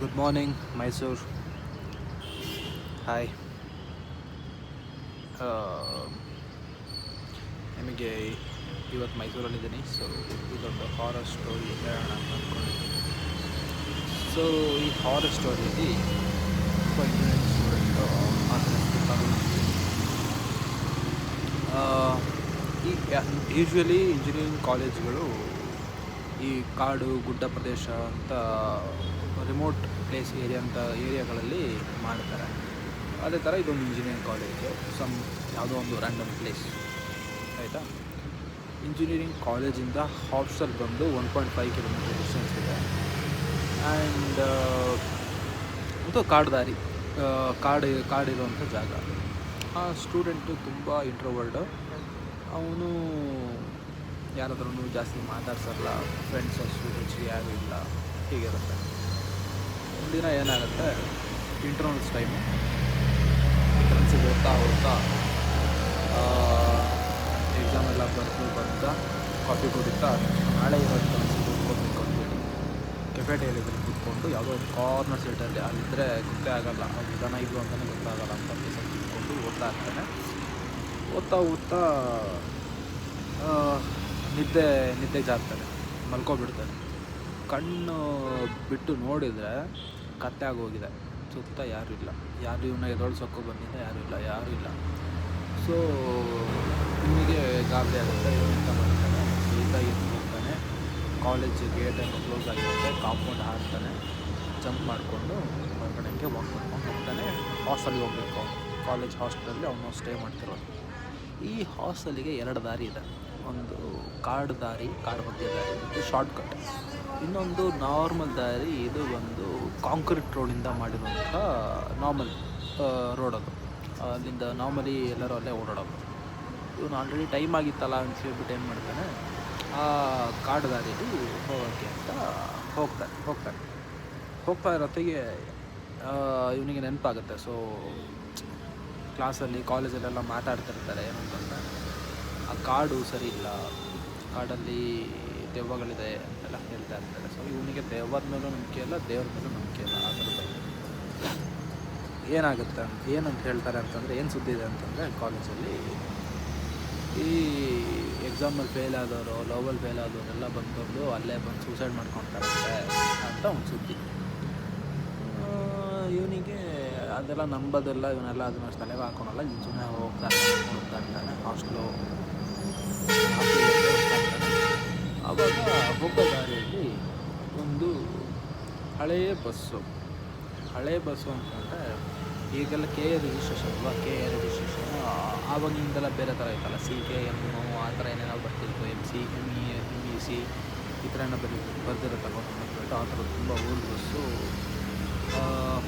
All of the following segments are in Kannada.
Good morning Mysuru. ಹಾಯ್. ನಿಮಗೆ ಇವತ್ತು ಮೈಸೂರಲ್ಲಿದ್ದೀನಿ. ಸೊ ಇದೊಂದು ಹಾರರ್ ಸ್ಟೋರಿ ಹೇಳೋಣ ಅಂತ ಅಂದ್ಕೊಂಡಿದ್ದೀನಿ. ಸೊ ಈ ಹಾರರ್ ಸ್ಟೋರಿಯಲ್ಲಿ ಒಬ್ಬ ಇಂಜಿನಿಯರಿಂಗ್ ಸ್ಟೂಡೆಂಟು ಈ ಯೂಶ್ವಲಿ ಇಂಜಿನಿಯರಿಂಗ್ ಕಾಲೇಜ್ಗಳು ಈ ಕಾಡು ಗುಡ್ಡ ಪ್ರದೇಶ ಅಂತ ರಿಮೋಟ್ ಪ್ಲೇಸ್ ಏರಿಯಾಗಳಲ್ಲಿ ಮಾಡ್ತಾರೆ. ಅದೇ ಥರ ಇದೊಂದು ಇಂಜಿನಿಯರಿಂಗ್ ಕಾಲೇಜು ಯಾವುದೋ ಒಂದು ರ್ಯಾಂಡಮ್ ಪ್ಲೇಸ್ ಆಯಿತಾ. ಇಂಜಿನಿಯರಿಂಗ್ ಕಾಲೇಜಿಂದ ಹಾಸ್ಟೆಲ್ ಬಂದು 1.5 ಕಿಲೋಮೀಟರ್ ಡಿಸ್ಟೆನ್ಸ್ ಇದೆ. ಆ್ಯಂಡ್ ಇದು ಕಾಡು ಕಾಡಿರುವಂಥ ಜಾಗ. ಆ ಸ್ಟೂಡೆಂಟು ತುಂಬ ಇಂಟ್ರೋವರ್ಡು. ಅವನು ಯಾರಾದ್ರೂ ಜಾಸ್ತಿ ಮಾತಾಡ್ಸಲ್ಲ, ಫ್ರೆಂಡ್ಸು ಸ್ಟೂಡೆಂಟ್ಸ್ ಯಾರೂ ಇಲ್ಲ, ಹೀಗಿರುತ್ತೆ. ಒಂದಿನ ಏನಾಗುತ್ತೆ, ಇಂಟರ್ನಲ್ಸ್ ಟೈಮು, ಫ್ರೆಂಡ್ಸಿಗೆ ಓದ್ತಾ ಎಕ್ಸಾಮ್ ಎಲ್ಲ ಬರ್ತಾ ಕಾಫಿ ಕುಡಿತಾ ನಾಳೆ ಇರೋದು ಫ್ರೆಂಡ್ಸಿಗೆ ಓದ್ಕೋಬೇಕು ಅಂದ್ಬಿಟ್ಟು ಕೆಫೆಟೇರಿಯಾದಲ್ಲಿ ಕೂತ್ಕೊಂಡು ಯಾವುದೋ ಒಂದು ಕಾರ್ನರ್ ಸೀಟಲ್ಲಿ ಅಲ್ಲಿದ್ದರೆ ಗೊತ್ತೇ ಆಗೋಲ್ಲ, ಅವ್ರು ಜನ ಇದ್ರು ಅಂತಲೇ ಗೊತ್ತಾಗಲ್ಲ ಅಂತ ಪ್ಲೇಸಲ್ಲಿ ಕೂತ್ಕೊಂಡು ಓದ್ತಾ ಇರ್ತಾನೆ. ಓದ್ತಾ ನಿದ್ದೆ ಜಾರ್ತಾನೆ, ಮಲ್ಕೊಬಿಡ್ತಾನೆ. ಕಣ್ಣು ಬಿಟ್ಟು ನೋಡಿದರೆ ಕತ್ತೆ ಆಗೋಗಿದೆ, ಸುತ್ತ ಯಾರೂ ಇಲ್ಲ. ಯಾರು ಇವನ್ನ ಎದೊಳ್ಸೋಕ್ಕೂ ಬಂದಿಲ್ಲ, ಯಾರೂ ಇಲ್ಲ. ಸೊ ಇವನಿಗೆ ಗಾಬರಿ ಆಗುತ್ತೆ. ಇವನಿಂದ ಬರ್ತಾನೆ, ಸೀದಾಗಿ ಹೋಗ್ತಾನೆ. ಕಾಲೇಜ್ ಗೇಟನ್ನು ಕ್ಲೋಸ್ ಆಗಿರುತ್ತೆ, ಕಾಂಪೌಂಡ್ ಹಾರ್ತಾನೆ, ಜಂಪ್ ಮಾಡಿಕೊಂಡು ಹೊರಗಡೆಗೆ ವಾಕ್ ಮಾಡ್ಕೊಂಡು ಹೋಗ್ತಾನೆ. ಹಾಸ್ಟೆಲ್ಗೆ ಹೋಗಬೇಕು. ಕಾಲೇಜ್ ಹಾಸ್ಟೆಲಲ್ಲಿ ಅವನು ಸ್ಟೇ ಮಾಡ್ತಿರೋದು. ಈ ಹಾಸ್ಟೆಲಿಗೆ 2 ದಾರಿ ಇದೆ. ಒಂದು ಕಾಡು ಮಧ್ಯ ದಾರಿ, ಇದು ಶಾರ್ಟ್ ಕಟ್. ಇನ್ನೊಂದು ನಾರ್ಮಲ್ ದಾರಿ, ಇದು ಒಂದು ಕಾಂಕ್ರೀಟ್ ರೋಡಿಂದ ಮಾಡಿರುವಂಥ ನಾರ್ಮಲ್ ರೋಡ್. ಅದು ಅಲ್ಲಿಂದ ನಾರ್ಮಲಿ ಎಲ್ಲರೂ ಅಲ್ಲೇ ಓಡಾಡೋದು. ಇವನು ಆಲ್ರೆಡಿ ಟೈಮ್ ಆಗಿತ್ತಲ್ಲ ಅಂತ ಹೇಳ್ಬಿಟ್ಟು ಏನು ಮಾಡ್ತಾನೆ, ಆ ಕಾಡು ದಾರಿಯಲ್ಲಿ ಹೋಗೋಕ್ಕೆ ಅಂತ ಹೋಗ್ತಾ ಇರೋತ್ತಿಗೆ ಇವನಿಗೆ ನೆನಪಾಗುತ್ತೆ. ಸೊ ಕ್ಲಾಸಲ್ಲಿ ಕಾಲೇಜಲ್ಲೆಲ್ಲ ಮಾತಾಡ್ತಿರ್ತಾರೆ ಏನಂತಂದರೆ, ಆ ಕಾಡು ಸರಿ ಇಲ್ಲ, ಕಾಡಲ್ಲಿ ದೆವ್ವಗಳಿದೆ ಅಂತೆಲ್ಲ ಹೇಳ್ತಾ ಇರ್ತಾರೆ. ಸೊ ಇವನಿಗೆ ದೆವ್ವದ ಮೇಲೂ ನಂಬಿಕೆ ಇಲ್ಲ, ದೇವ್ರ ಮೇಲೂ ನಂಬಿಕೆ ಇಲ್ಲ. ಆ ಥರದ ಏನಾಗುತ್ತೆ ಏನಂತ ಹೇಳ್ತಾರೆ ಅಂತಂದರೆ, ಏನು ಸುದ್ದಿ ಇದೆ ಅಂತಂದರೆ, ಕಾಲೇಜಲ್ಲಿ ಈ ಎಕ್ಸಾಮಲ್ಲಿ ಫೇಲ್ ಆದವರು, ಲವಲ್ಲಿ ಫೇಲ್ ಆದವರೆಲ್ಲ ಬಂದ್ಕೊಂಡು ಅಲ್ಲೇ ಬಂದು ಸೂಸೈಡ್ ಮಾಡ್ಕೊಳ್ತಾರಂತೆ ಅಂತ ಒಂದು ಸುದ್ದಿ. ಇವನಿಗೆ ಅದೆಲ್ಲ ನಂಬೋದಿಲ್ಲ, ಇವನೆಲ್ಲ ಅದನ್ನ ತಲೆಗೆ ಹಾಕೊಳಲ್ಲ. ಸುಮ್ಮನೆ ಹೋಗ್ತಾ ಇರ್ತಾನೆ ಹಾಸ್ಟೆಲು. ಆವಾಗ ಹೋಗೋ ದಾರಿಯಲ್ಲಿ ಒಂದು ಹಳೆಯ ಬಸ್ಸು ಅಂತಂದರೆ, ಈಗೆಲ್ಲ KA ರಿಜಿಸ್ಟ್ರೇಷನ್ ಅಲ್ವಾ, KA ರಿಜಿಸ್ಟ್ರೇಷನ್ ಆವಾಗಿಂದೆಲ್ಲ ಬೇರೆ ಥರ ಇತ್ತಲ್ಲ, CKM ಆ ಥರ ಏನೇನೋ ಬರ್ತಿತ್ತು, MC MEC ಈ ಥರ ಏನೋ ಬರ್ದಿರುತ್ತಲ್ವ ಅಂದ್ಬಿಟ್ಟು. ಆ ಥರದ್ದು ತುಂಬ ಓಲ್ಡ್ ಬಸ್ಸು,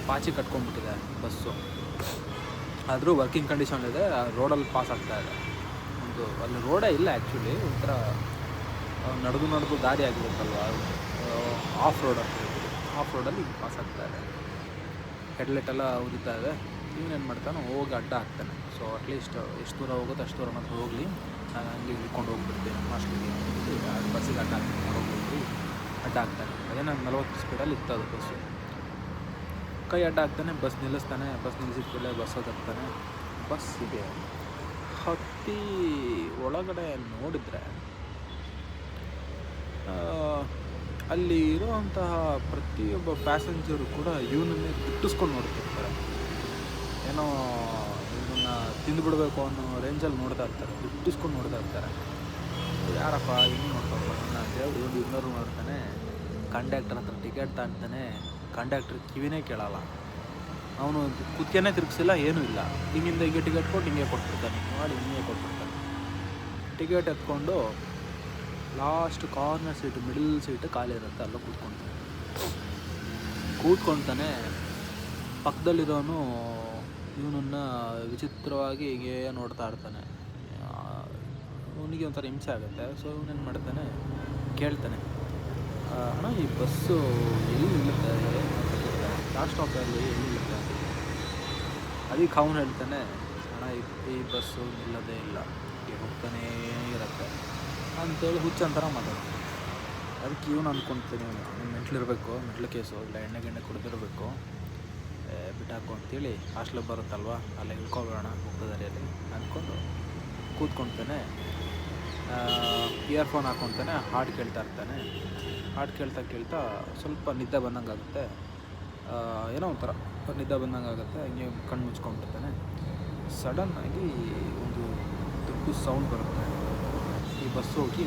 ಪಾಚಿ ಕಟ್ಕೊಂಡ್ಬಿಟ್ಟಿದೆ ಬಸ್ಸು. ಆದರೂ ವರ್ಕಿಂಗ್ ಕಂಡೀಷನ್ ಇದೆ, ರೋಡಲ್ಲಿ ಪಾಸ್ ಆಗ್ತಾ ಇದೆ. ಅಲ್ಲಿ ರೋಡೇ ಇಲ್ಲ ಆ್ಯಕ್ಚುಲಿ, ಒಂಥರ ನಡೆದು ದಾರಿ ಆಗಿರುತ್ತಲ್ವ, ಆಫ್ ರೋಡಲ್ಲಿ ಪಾಸ್ ಆಗ್ತಾ ಇದೆ. ಹೆಡ್ಲೈಟೆಲ್ಲ ಉರಿತಾ ಇದೆ. ಇವನೇನು ಮಾಡ್ತಾನೆ, ಹೋಗಿ ಅಡ್ಡ ಹಾಕ್ತಾನೆ. ಸೊ ಅಟ್ಲೀಸ್ಟ್ ಎಷ್ಟು ದೂರ ಹೋಗುತ್ತೆ ಅಷ್ಟು ದೂರ ಮಾತ್ರ ಹೋಗಲಿ, ನಾನು ಹಂಗೆ ಇಳ್ಕೊಂಡು ಹೋಗ್ಬಿಡ್ತೀನಿ ಹಾಸ್ಟೆಲ್ಗೆ, ಬಸ್ಸಿಗೆ ಅಡ್ಡ ಹಾಕ್ತಾನೆ. ಅದೇನೋ 40 ಸ್ಪೀಡಲ್ಲಿ ಇರ್ತದೆ ಬಸ್ಸು. ಕೈ ಅಡ್ಡ ಹಾಕ್ತಾನೆ, ಬಸ್ ನಿಲ್ಲಿಸ್ತಾನೆ. ಬಸ್ ನಿಲ್ಲಿಸಿದ ಕೂಡಲೇ ಬಸ್ ಹತ್ತಾನೆ. ಬಸ್ಸಿಗೆ ಹತ್ತಿ ಒಳಗಡೆ ನೋಡಿದರೆ ಅಲ್ಲಿ ಇರುವಂತಹ ಪ್ರತಿಯೊಬ್ಬ ಪ್ಯಾಸೆಂಜರು ಕೂಡ ಇವನನ್ನೇ ದಿಟ್ಟಿಸ್ಕೊಂಡು ನೋಡ್ತಿರ್ತಾರೆ. ಏನೋ ಇವನ್ನ ತಿಂದುಬಿಡ್ಬೇಕು ಅನ್ನೋ ರೇಂಜಲ್ಲಿ ನೋಡ್ತಾ ಇರ್ತಾರೆ. ಯಾರಪ್ಪ ಹಿಂಗೆ ನೋಡ್ತಾರೆ ಅಂತೇಳಿ ಇವನು ಇನ್ನೂರು ನೋಡ್ತಾನೆ. ಕಂಡಕ್ಟರ್ ಹತ್ರ ಟಿಕೆಟ್ ತಾಣ್ತಾನೆ. ಕಂಡಕ್ಟ್ರ್ ಕಿವಿನೇ ಕೇಳಲ್ಲ. ಅವನು ಕುತ್ತಿಗೆನೇ ತಿರುಗಿಸಿಲ್ಲ, ಏನೂ ಇಲ್ಲ. ಹಿಂಗಿಂದ ಹಿಂಗೆ ಟಿಕೆಟ್ ಕೊಟ್ಟು ಹಿಂಗೆ ಕೊಟ್ಬಿಡ್ತಾನೆ. ಟಿಕೆಟ್ ಎತ್ಕೊಂಡು last corner seat, middle seat ಖಾಲಿ ಇರುತ್ತೆ, ಅಲ್ಲ ಕೂತ್ಕೊಳ್ತಾನೆ. ಪಕ್ಕದಲ್ಲಿರೋನು ಇವನನ್ನು ವಿಚಿತ್ರವಾಗಿ ಹೀಗೆ ನೋಡ್ತಾ ಇರ್ತಾನೆ. ಅವನಿಗೆ ಒಂಥರ ಹಿಂಸೆ ಆಗುತ್ತೆ. ಸೊ ಇವನೇನು ಮಾಡ್ತಾನೆ, ಕೇಳ್ತಾನೆ, ಅಣ್ಣ ಈ ಬಸ್ಸು ಎಲ್ಲಿ ನಿಲ್ಲುತ್ತೆ, ಯಾವ ಸ್ಟಾಪಲ್ಲಿ ಎಲ್ಲಿ ನಿಲ್ಲುತ್ತೆ? ಅದಕ್ಕೆ ಅವನು ಹೇಳ್ತಾನೆ, ಅಣ್ಣ ಈ ಬಸ್ಸು ನಿಲ್ಲೋದೇ ಇಲ್ಲ, ಹೀಗೆ ಹೋಗ್ತಾನೇ ಇರುತ್ತೆ ಅಂತೇಳಿ ಹುಚ್ಚಂತರ ಮಾತಾಡ್ತಾನೆ. ಅದಕ್ಕೆ ಇವನು ಅಂದ್ಕೊಳ್ತೀನಿ, ಅವ್ನು ಮೆಂಟ್ಲಿರಬೇಕು, ಮೆಂಟ್ಲು ಕೇಸು, ಇಲ್ಲ ಎಣ್ಣೆ ಗಿಣ್ಣೆ ಕುಡಿದಿರಬೇಕು, ಬಿಟ್ಟಾಕು ಅಂತೇಳಿ ಹಾಸ್ಟ್ಲಿಗೆ ಬರುತ್ತಲ್ವ ಅಲ್ಲೇ ಇಳ್ಕೊಬೇಡ ಹೋಗ್ತದಾರಿಯಲ್ಲಿ ಅಂದ್ಕೊಂಡು ಕೂತ್ಕೊಳ್ತಾನೆ. ಇಯರ್ಫೋನ್ ಹಾಕ್ಕೊತಾನೆ, ಹಾಡು ಕೇಳ್ತಾ ಇರ್ತಾನೆ. ಹಾಡು ಕೇಳ್ತಾ ಸ್ವಲ್ಪ ನಿದ್ದೆ ಬಂದಂಗೆ ಆಗುತ್ತೆ, ಏನೋ ಒಂಥರ ನಿದ್ದೆ ಬಂದಂಗೆ ಆಗುತ್ತೆ. ಹಂಗೆ ಕಣ್ಣು ಮುಚ್ಕೊಂಡ್ಬಿಡ್ತಾನೆ. ಸಡನ್ನಾಗಿ ಒಂದು ದೊಡ್ಡ ಸೌಂಡ್ ಬರುತ್ತೆ. ಈ ಬಸ್ ಹೋಗಿ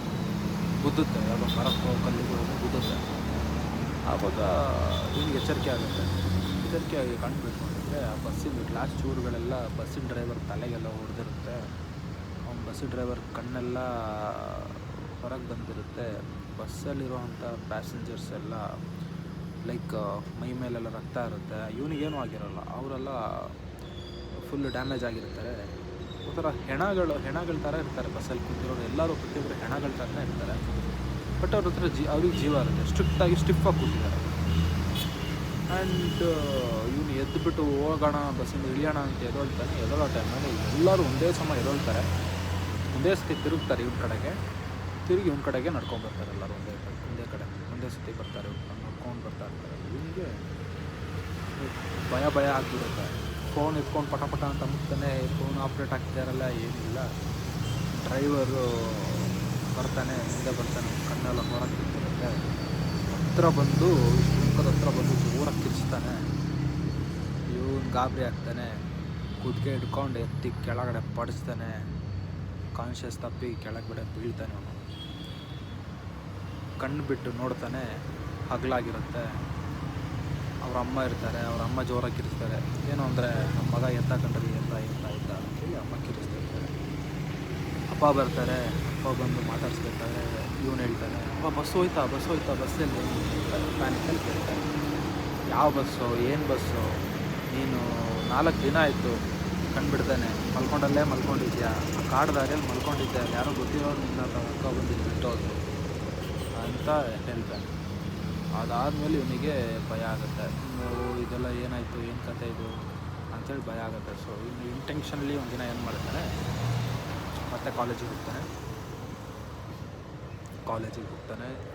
ಗುದ್ದುತ್ತೆ, ಯಾವುದೋ ಮರಕ್ಕೋ ಕಲ್ಲಿಗೂ ಗುದ್ದುತ್ತೆ. ಆವಾಗ ಇವನಿಗೆ ಎಚ್ಚರಿಕೆ ಆಗುತ್ತೆ. ಎಚ್ಚರಿಕೆ ಆಗಿ ಕಾಣಬೇಕು ಅಂದರೆ ಆ ಬಸ್ಸಿನ ಗ್ಲಾಸ್ ಚೂರುಗಳೆಲ್ಲ ಬಸ್ಸಿನ ಡ್ರೈವರ್ ತಲೆಗೆಲ್ಲ ಹೊಡೆದಿರುತ್ತೆ. ಅವ್ನು ಬಸ್ಸಿನ ಡ್ರೈವರ್ ಕಣ್ಣೆಲ್ಲ ಹೊರಗೆ ಬಂದಿರುತ್ತೆ. ಬಸ್ಸಲ್ಲಿರುವಂಥ ಪ್ಯಾಸೆಂಜರ್ಸ್ ಎಲ್ಲ ಲೈಕ್ ಮೈ ಮೇಲೆಲ್ಲ ರಕ್ತ ಇರುತ್ತೆ. ಇವನಿಗೇನೂ ಆಗಿರೋಲ್ಲ, ಅವರೆಲ್ಲ ಫುಲ್ ಡ್ಯಾಮೇಜ್ ಆಗಿರ್ತಾರೆ. ಒಂಥರ ಹೆಣಗಳ ಥರ ಇರ್ತಾರೆ ಬಸ್ಸಲ್ಲಿ ಕೂತಿರೋರು ಎಲ್ಲರೂ. ಪ್ರತಿಯೊಬ್ಬರು ಹೆಣಗಳ ಥರನೇ ಇರ್ತಾರೆ. ಬಟ್ ಅವ್ರ ಹತ್ರ ಅವ್ರಿಗೆ ಜೀವ ಇರುತ್ತೆ, ಸ್ಟಿಫಾಗಿ ಕೂತಿದ್ದಾರೆ. ಆ್ಯಂಡ್ ಇವನು ಎದ್ದುಬಿಟ್ಟು ಹೋಗೋಣ ಬಸ್ಸಿಂದ ಇಳಿಯೋಣ ಅಂತ ಎದೊಳ್ಳೋ ಟೈಮಲ್ಲಿ ಎಲ್ಲರೂ ಒಂದೇ ಸಮ ಎದೊಳ್ತಾರೆ. ಒಂದೇ ಸತಿ ತಿರುಗ್ತಾರೆ ಇವನ ಕಡೆಗೆ, ತಿರುಗಿ ಇವನ ಕಡೆಗೆ ನಡ್ಕೊಂಡ್ಬರ್ತಾರೆ ಎಲ್ಲರೂ ಒಂದೇ ಸತಿ ಬರ್ತಾರೆ, ನಡ್ಕೊಂಡು ಬರ್ತಾ ಇರ್ತಾರೆ. ಇವನಿಗೆ ಭಯ ಆಗಿಬಿಡುತ್ತೆ. ಫೋನ್ ಎತ್ಕೊಂಡು ಪಟ ಅಂತ ಮುಗ್ತಾನೆ. ಫೋನ್ ಆಪ್ರೇಟ್ ಆಗ್ತಿದಾರಲ್ಲ, ಏನಿಲ್ಲ. ಡ್ರೈವರು ಬರ್ತಾನೆ, ಮುಂದೆ ಬರ್ತಾನೆ, ಕಣ್ಣೆಲ್ಲ ಹೊರಗೆ ಬಿಟ್ಟಿರುತ್ತೆ. ಮುಖದ ಹತ್ರ ಬಂದು ಜೋರಾಗಿ ಕಿರಿಸ್ತಾನೆ. ಇವನು ಗಾಬರಿ ಆಗ್ತಾನೆ. ಕುತ್ತಿಗೆ ಹಿಡ್ಕೊಂಡು ಎತ್ತಿ ಕೆಳಗಡೆ ಪಡಿಸ್ತಾನೆ. ಕಾನ್ಷಿಯಸ್ ತಪ್ಪಿ ಕೆಳಗಡೆ ಬೀಳ್ತಾನೆ. ಅವನು ಕಣ್ಣು ಬಿಟ್ಟು ನೋಡ್ತಾನೆ, ಹಗಲಾಗಿರುತ್ತೆ. ಅವ್ರ ಅಮ್ಮ ಇರ್ತಾರೆ, ಅವ್ರ ಅಮ್ಮ ಜೋರಾಗಿ ಕಿರಿಸ್ತಾರೆ. ಏನು ಅಂದರೆ ನಮ್ಮ ಮಗ ಎತ್ತ ಕಂಡ್ರಿ ಎತ್ತ ಅಂತೇಳಿ ಅಮ್ಮ ಕಿರಿಸ್ತಿರ್ತಾರೆ. ಅಪ್ಪ ಬರ್ತಾರೆ. ಅಪ್ಪ ಬಂದು ಮಾತಾಡಿಸ್ಬೇಕಾದ್ರೆ ಇವನು ಹೇಳ್ತಾನೆ, ಅಪ್ಪ ಬಸ್ ಹೋಯ್ತಾ ಬಸ್ಸಲ್ಲಿ ಪ್ಯಾನಿಕಲ್ಲಿ ಕೇಳ್ತಾನೆ. ಯಾವ ಬಸ್ಸು, ಏನು ಬಸ್ಸು, ನೀನು 4 ದಿನ ಆಯಿತು ಕಂಡುಬಿಡ್ತಾನೆ, ಮಲ್ಕೊಂಡಿದ್ಯಾ, ಕಾಡು ದಾರಿಯಲ್ಲಿ ಮಲ್ಕೊಂಡಿದ್ದೆ, ಯಾರೋ ಗೊತ್ತಿರೋ ನಿನ್ನ ಅಕ್ಕ ಬಂದು ಬಿಟ್ಟೋದು ಅಂತ ಹೇಳ್ತಾನೆ. ಅದಾದಮೇಲೆ ಇವನಿಗೆ ಭಯ ಆಗುತ್ತೆ. ಇದೆಲ್ಲ ಏನಾಯಿತು, ಏನು ಕತೆ ಇದು ಅಂಥೇಳಿ ಭಯ ಆಗುತ್ತೆ. ಸೊ ಇನ್ನು ಇಂಟೆನ್ಷನ್ಲಿ ಒಂದಿನ ಏನು ಮಾಡ್ತಾನೆ, ಮತ್ತೆ ಕಾಲೇಜಿಗೆ ಹೋಗ್ತಾನೆ.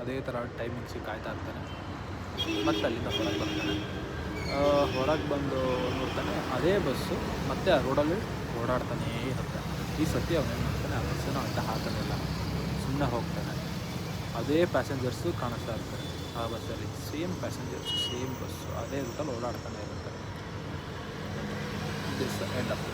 ಅದೇ ಥರ ಟೈಮಿಂಗ್ಸಿಗೆ ಕಾಯ್ತಾ ಇರ್ತಾನೆ. ಮತ್ತೆ ಅಲ್ಲಿಂದ ಹೊರಗೆ ಬಂದು ನೋಡ್ತಾನೆ, ಅದೇ ಬಸ್ಸು ಮತ್ತೆ ಆ ರೋಡಲ್ಲಿ ಓಡಾಡ್ತಾನೇ ಇರುತ್ತೆ. ಈ ಸತಿ ಅವನೇನು ಮಾಡ್ತಾನೆ, ಆ ಬಸ್ಸನ್ನು ಅಡ್ಡ ಹಾಕೋದಿಲ್ಲ, ಸುಮ್ಮನೆ ಹೋಗ್ತಾನೆ. ಅದೇ ಪ್ಯಾಸೆಂಜರ್ಸು ಕಾಣಿಸ್ತಾ ಇರ್ತಾರೆ ಆ ಬಸ್ಸಲ್ಲಿ. ಸೇಮ್ ಪ್ಯಾಸೆಂಜರ್ಸ್, ಸೇಮ್ ಬಸ್ಸು ಅದೇ ರೂಟಲ್ಲಿ ಓಡಾಡ್ತಾನೆ ಇರುತ್ತೆ. This end of